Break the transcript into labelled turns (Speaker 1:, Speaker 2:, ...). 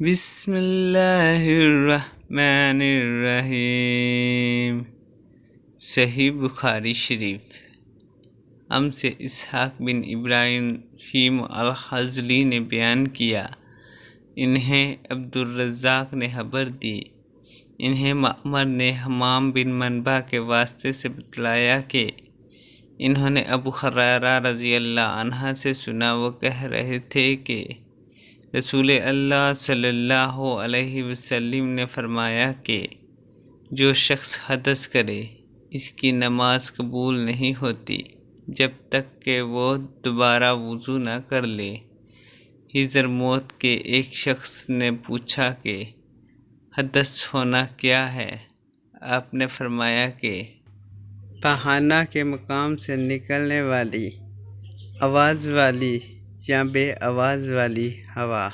Speaker 1: बिस्मिल्लाहिर्रहमानिर्रहीम। सही बुखारी शरीफ। हमसे इसहाक बिन इब्राहीम अल-हज़ली ने बयान किया, इन्हें अब्दुर्रज़्ज़ाक़ ने खबर दी, इन्हें मामर ने हमाम बिन मनबा के वास्ते से बतलाया कि इन्होंने अबू हुरैरा रज़ियल्लाहु अन्हु से सुना, वो कह रहे थे कि रसूल अल्लाह सल्लल्लाहु अलैहि वसल्लम ने फरमाया कि जो शख्स हदस करे इसकी नमाज कबूल नहीं होती जब तक कि वो दोबारा वज़ू न कर ले। हिजर मौत के एक शख्स ने पूछा कि हदस होना क्या है? आपने फरमाया कि पहाना के मकाम से निकलने वाली आवाज़ वाली या बे आवाज़ वाली हवा।